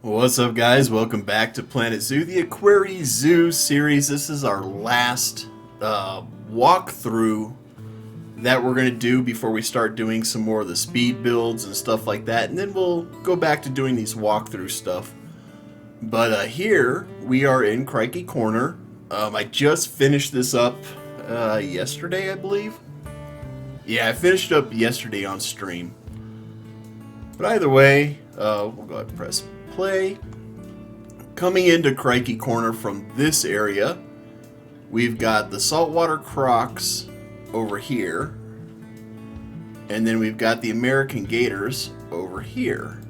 What's up, guys? Welcome back to Planet Zoo, the AquariZoo series. This is our last walkthrough that we're going to do before we start doing some more of the speed builds and stuff like that, and then we'll go back to doing these walkthrough stuff. But here we are in Cricky Corner. I just finished this up yesterday, I believe. Yeah, I finished up yesterday on stream. But either way, we'll go ahead and press play. Coming into Cricky Corner from this area, we've got the saltwater crocs over here, and then we've got the American gators over here.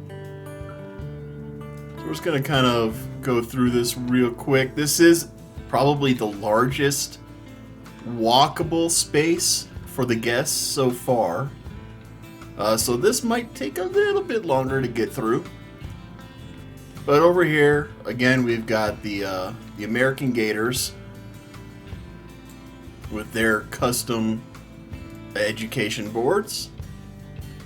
So we're just going to kind of go through this real quick. This is probably the largest walkable space for the guests so far. So this might take a little bit longer to get through. But over here, again, we've got the American gators with their custom education boards.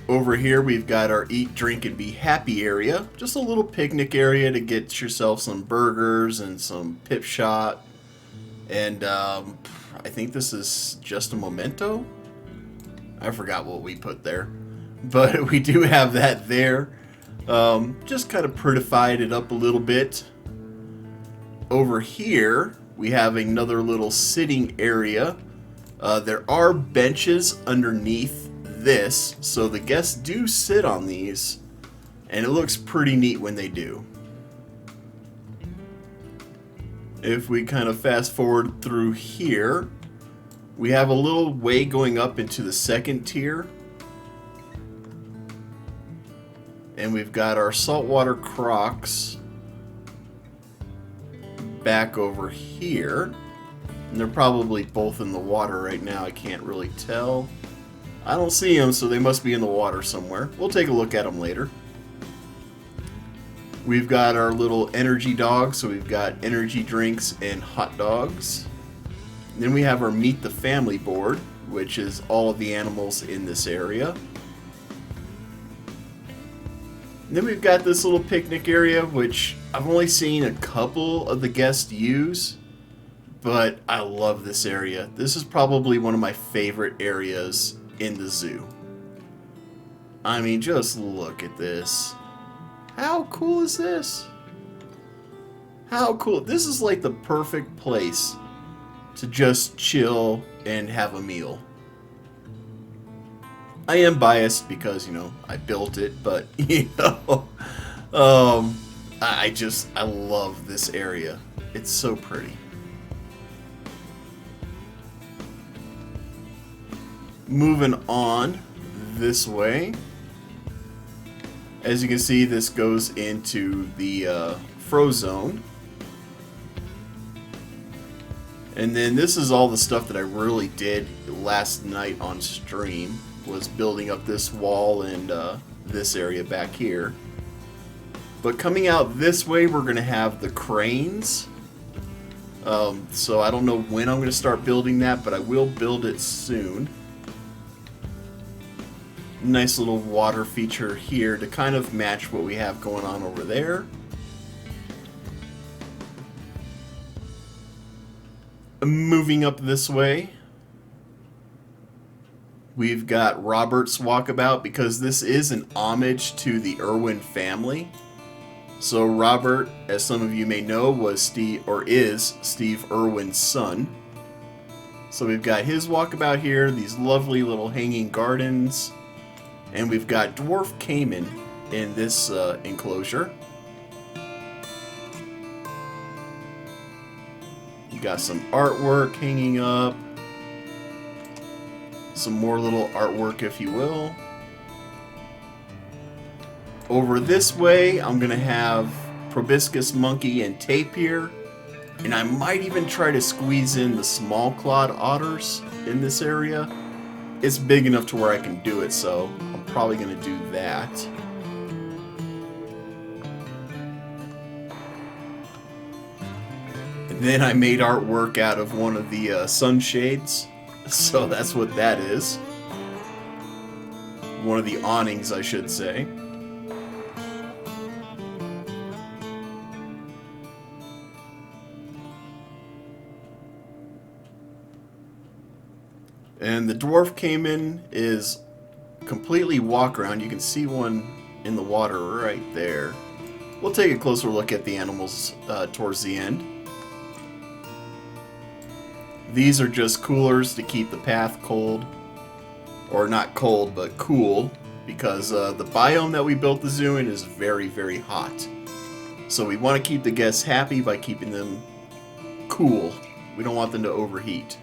Over here, we've got our eat, drink, and be happy area. Just a little picnic area to get yourself some burgers and some pip shot. And I think this is just a memento. I forgot what we put there. But we do have that there. Just kind of prettified it up a little bit. Over here, we have another little sitting area. There are benches underneath this, so the guests do sit on these, and it looks pretty neat when they do. If we kind of fast forward through here, we have a little way going up into the second tier. And we've got our saltwater crocs back over here. And they're probably both in the water right now. I can't really tell. I don't see them, so they must be in the water somewhere. We'll take a look at them later. We've got our little energy dogs, so we've got energy drinks and hot dogs. And then we have our Meet the Family board, which is all of the animals in this area. And then we've got this little picnic area, which I've only seen a couple of the guests use, but I love this area. This is probably one of my favorite areas in the zoo. I mean, just look at this. How cool is this? How cool. This is like the perfect place to just chill and have a meal. I am biased because, I built it, but, I love this area. It's so pretty. Moving on this way. As you can see, this goes into the Frozone. And then this is all the stuff that I really did last night on stream. Was building up this wall and this area back here. But coming out this way, we're going to have the cranes. So I don't know when I'm going to start building that, but I will build it soon. Nice little water feature here to kind of match what we have going on over there. Moving up this way, we've got Robert's Walkabout, because this is an homage to the Irwin family. So Robert, as some of you may know, is Steve Irwin's son. So we've got his walkabout here, these lovely little hanging gardens, and we've got Dwarf Cayman in this enclosure. You got some artwork hanging up. Some more little artwork, if you will. Over this way, I'm going to have Proboscis Monkey and Tapir. And I might even try to squeeze in the small clawed otters in this area. It's big enough to where I can do it, so I'm probably going to do that. And then I made artwork out of one of the sunshades. So that's what that is. One of the awnings, I should say. And the dwarf caiman is completely walk around. You can see one in the water right there. We'll take a closer look at the animals towards the end. These are just coolers to keep the path cold. Or not cold, but cool. Because the biome that we built the zoo in is very, very hot. So we want to keep the guests happy by keeping them cool. We don't want them to overheat.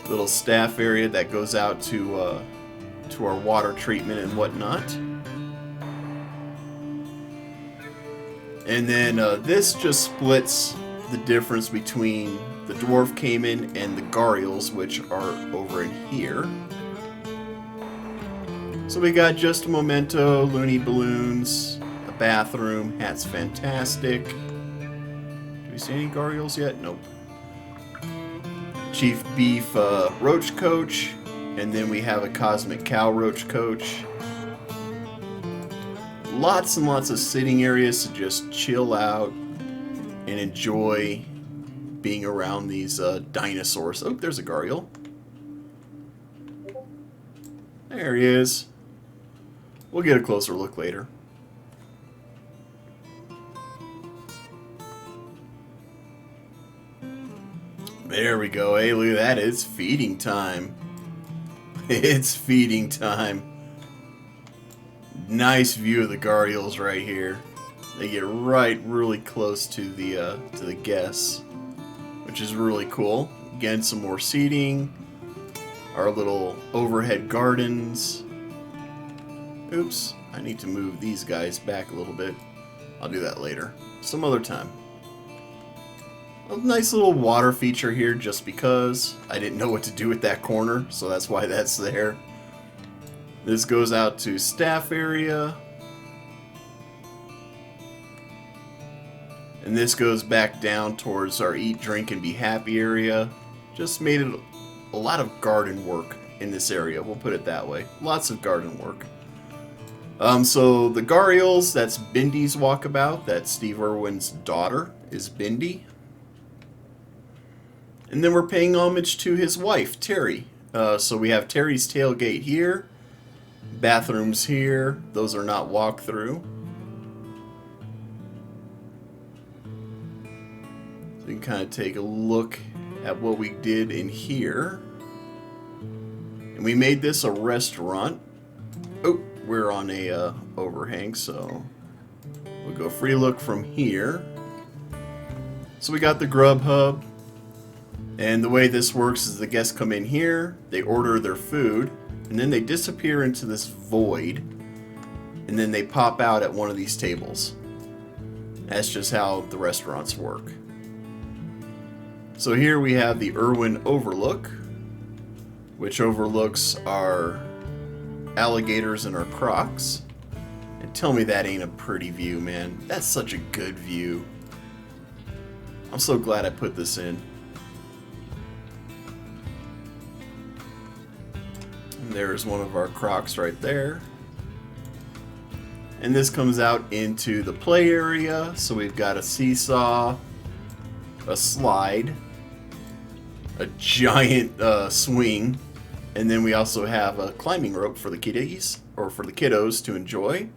Little staff area that goes out to our water treatment and whatnot. And then this just splits the difference between the dwarf caiman and the gharials, which are over in here. So we got just a memento, loony balloons, a bathroom, hat's fantastic. Do we see any gharials yet? Nope. Chief Beef Roach Coach, and then we have a Cosmic Cow Roach Coach. Lots and lots of sitting areas to just chill out and enjoy being around these dinosaurs. Oh, there's a gharial. There he is. We'll get a closer look later. There we go. Hey, look at that. It's feeding time. It's feeding time. Nice view of the gharials right here. They get really close to the guests, which is really cool. Again, some more seating. Our little overhead gardens. Oops, I need to move these guys back a little bit. I'll do that later. Some other time. A nice little water feature here just because I didn't know what to do with that corner, so that's why that's there. This goes out to staff area. And this goes back down towards our eat, drink, and be happy area. Just made it a lot of garden work in this area, we'll put it that way. Lots of garden work. So the gharials, that's Bindy's walkabout. That's Steve Irwin's daughter, is Bindy. And then we're paying homage to his wife, Terry. So we have Terry's tailgate here. Bathrooms here. Those are not walk-through. So you can kind of take a look at what we did in here. And we made this a restaurant. Oh, we're on a overhang, so we'll go free look from here. So we got the grub hub. And the way this works is the guests come in here, they order their food, and then they disappear into this void, and then they pop out at one of these tables. That's just how the restaurants work. So here we have the Irwin Overlook, which overlooks our alligators and our crocs. And tell me that ain't a pretty view, man. That's such a good view. I'm so glad I put this in. And there's one of our crocs right there. And this comes out into the play area. So we've got a seesaw, a slide, a giant swing, and then we also have a climbing rope for the kiddies, or for the kiddos to enjoy.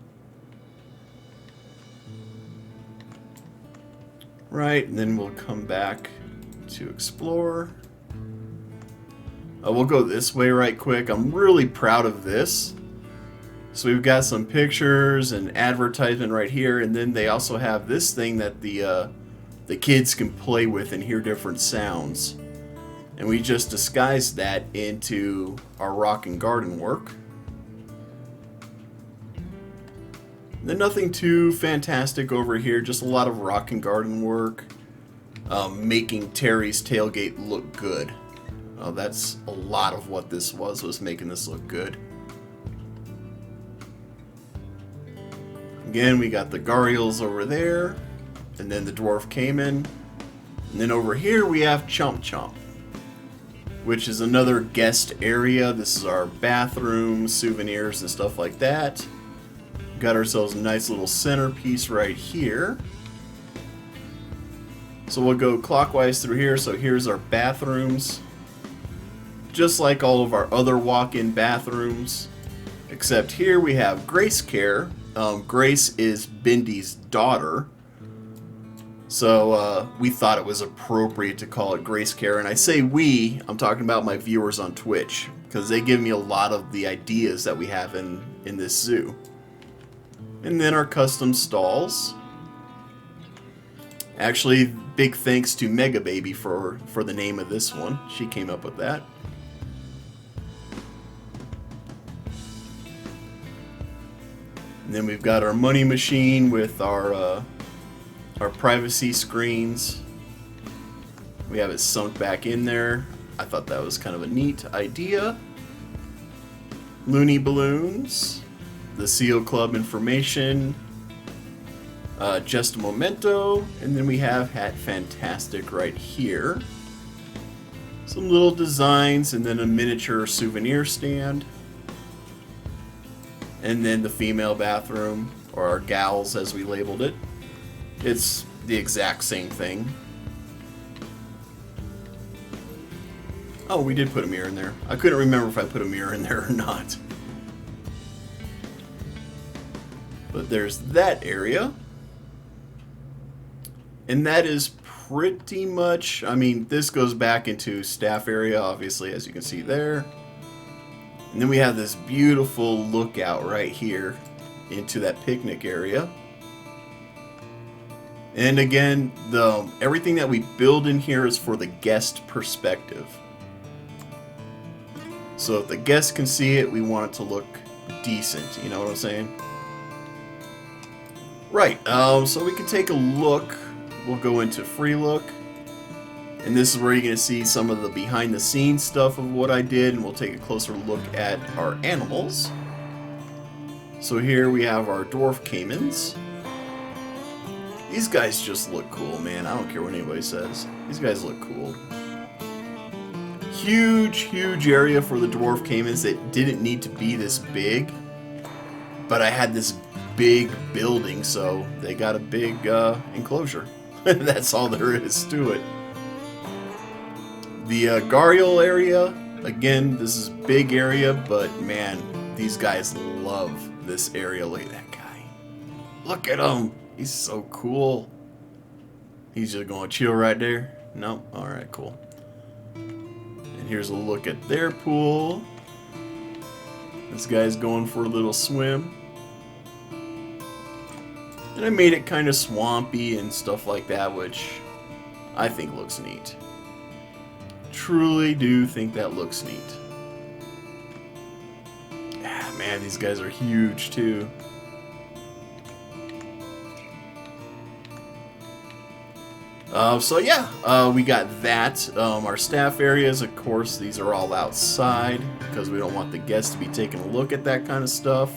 Right, and then we'll come back to explore. We'll go this way right quick. I'm really proud of this. So we've got some pictures and advertisement right here, and then they also have this thing that the kids can play with and hear different sounds. And we just disguised that into our rock and garden work. Then nothing too fantastic over here, just a lot of rock and garden work, making Terry's tailgate look good. That's a lot of what this was making this look good. Again, we got the gharials over there, and then the dwarf caiman. And then over here we have Chomp Chomp, which is another guest area. This is our bathroom, souvenirs, and stuff like that. Got ourselves a nice little centerpiece right here. So we'll go clockwise through here. So here's our bathrooms. just like all of our other walk-in bathrooms, except here we have Grace Care. Grace is Bindy's daughter, so we thought it was appropriate to call it Grace Care. And I say we, I'm talking about my viewers on Twitch, because they give me a lot of the ideas that we have in this zoo. And then our custom stalls. Actually, big thanks to Mega Baby for the name of this one. She came up with that. And then we've got our money machine with our privacy screens. We have it sunk back in there. I thought that was kind of a neat idea. Looney balloons, the Seal Club information, just a memento, and then we have Hat Fantastic right here. Some little designs, and then a miniature souvenir stand. And then the female bathroom, or our gals as we labeled it. It's the exact same thing. Oh, we did put a mirror in there. I couldn't remember if I put a mirror in there or not. But there's that area. And that is pretty much, I mean, this goes back into staff area, obviously, as you can see there. And then we have this beautiful lookout right here into that picnic area. And again, everything that we build in here is for the guest perspective. So if the guest can see it, we want it to look decent, you know what I'm saying? Right, so we can take a look. We'll go into free look. And this is where you're going to see some of the behind the scenes stuff of what I did, and we'll take a closer look at our animals. So here we have our dwarf caimans. These guys just look cool, man. I don't care what anybody says. These guys look cool. Huge, huge area for the dwarf caimans that didn't need to be this big. But I had this big building, so they got a big enclosure. That's all there is to it. The Gariel area, again, this is a big area, but man, these guys love this area. Look at that guy. Look at him. He's so cool. He's just going to chill right there. No? Alright, cool. And here's a look at their pool. This guy's going for a little swim. And I made it kind of swampy and stuff like that, which I think looks neat. Truly do think that looks neat. Ah, man, these guys are huge too. So yeah, we got that. Our staff areas, of course, these are all outside because we don't want the guests to be taking a look at that kind of stuff.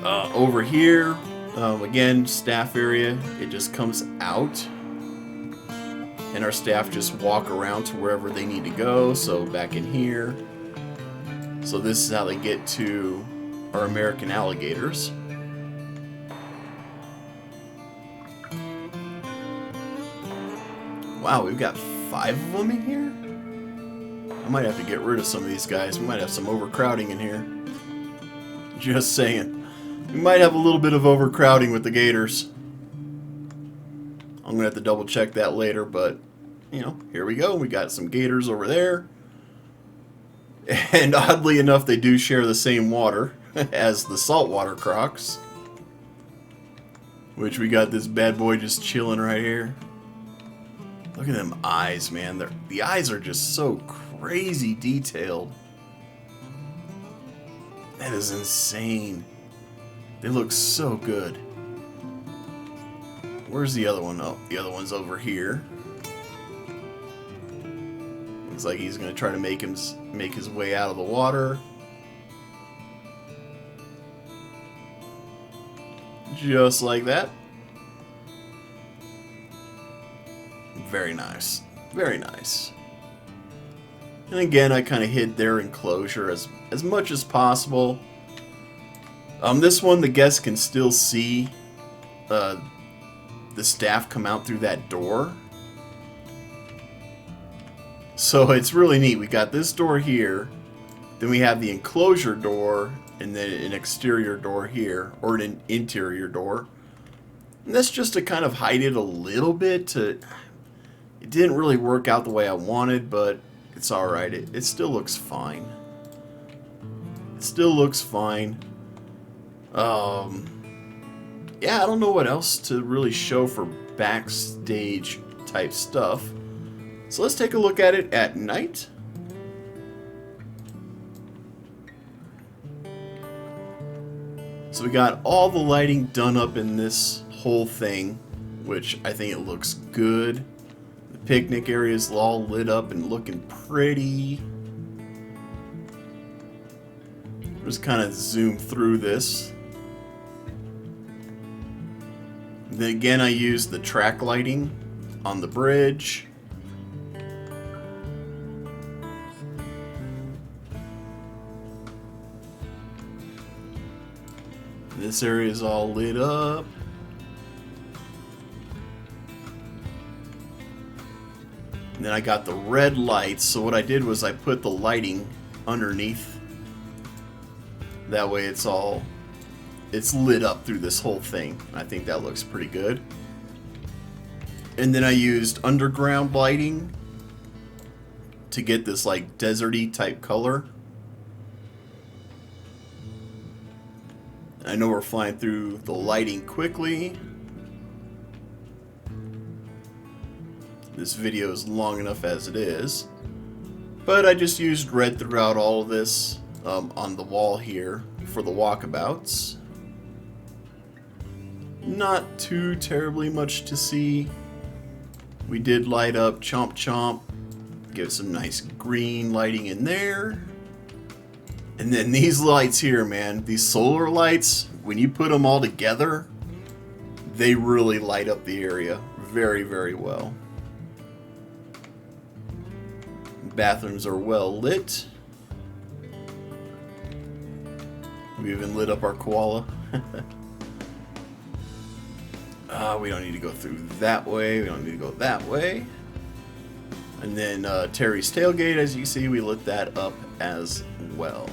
Over here, again, staff area, it just comes out. And our staff just walk around to wherever they need to go. So back in here. So this is how they get to our American alligators. Wow, we've got 5 of them in here? I might have to get rid of some of these guys. We might have some overcrowding in here. Just saying. We might have a little bit of overcrowding with the gators. I'm going to have to double check that later, but, you know, here we go. We got some gators over there. And oddly enough, they do share the same water as the saltwater crocs. Which we got this bad boy just chilling right here. Look at them eyes, man. The eyes are just so crazy detailed. That is insane. They look so good. Where's the other one? Oh, the other one's over here. Looks like he's going to try to make his way out of the water. Just like that. Very nice. Very nice. And again, I kind of hid their enclosure as much as possible. This one, the guests can still see the staff come out through that door. So it's really neat. We got this door here, then we have the enclosure door, and then an exterior door here, or an interior door. And that's just to kind of hide it a little bit. It didn't really work out the way I wanted, but it's alright. It still looks fine. It still looks fine. Yeah, I don't know what else to really show for backstage type stuff. So let's take a look at it at night. So we got all the lighting done up in this whole thing, which I think it looks good. The picnic area is all lit up and looking pretty. Just kind of zoom through this. Then again, I used the track lighting on the bridge. This area is all lit up. And then I got the red lights, so what I did was I put the lighting underneath. That way it's lit up through this whole thing. I think that looks pretty good. And then I used underground lighting to get this like deserty type color. I know we're flying through the lighting quickly. This video is long enough as it is. But I just used red throughout all of this on the wall here for the walkabouts. Not too terribly much to see. We did light up Chomp Chomp. Give some nice green lighting in there. And then these lights here, man, these solar lights, when you put them all together, they really light up the area very, very well. Bathrooms are well lit. We even lit up our koala. We don't need to go through that way. We don't need to go that way. And then Terry's tailgate, as you see, we lit that up as well.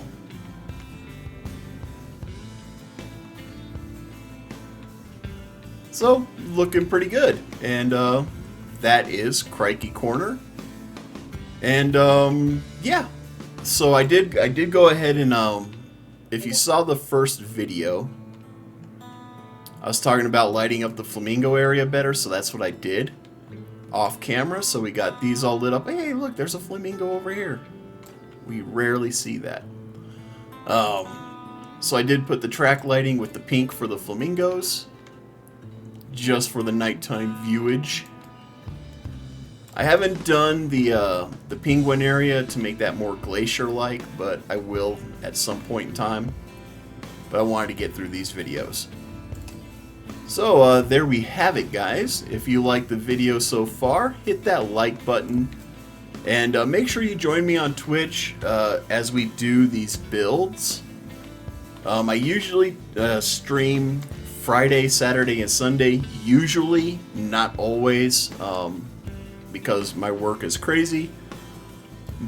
So, looking pretty good. And that is Cricky Corner. And yeah, so I did go ahead and if you saw the first video, I was talking about lighting up the flamingo area better, so that's what I did off camera. So we got these all lit up. Hey, look, there's a flamingo over here. We rarely see that. So I did put the track lighting with the pink for the flamingos, just for the nighttime viewage. I haven't done the penguin area to make that more glacier-like, but I will at some point in time. But I wanted to get through these videos. So there we have it, guys. If you like the video so far, hit that like button. And make sure you join me on Twitch as we do these builds. I usually stream Friday, Saturday, and Sunday. Usually, not always, because my work is crazy.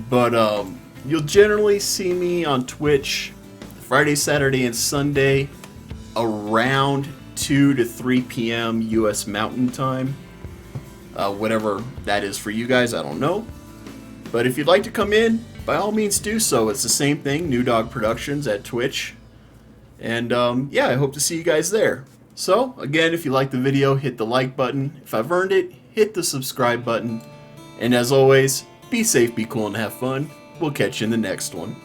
But you'll generally see me on Twitch Friday, Saturday, and Sunday around 2 to 3 p.m. U.S. Mountain Time. Whatever that is for you guys, I don't know. But if you'd like to come in, by all means do so. It's the same thing, New Dog Productions at Twitch. And yeah, I hope to see you guys there. So, again, if you like the video, hit the like button. If I've earned it, hit the subscribe button. And as always, be safe, be cool, and have fun. We'll catch you in the next one.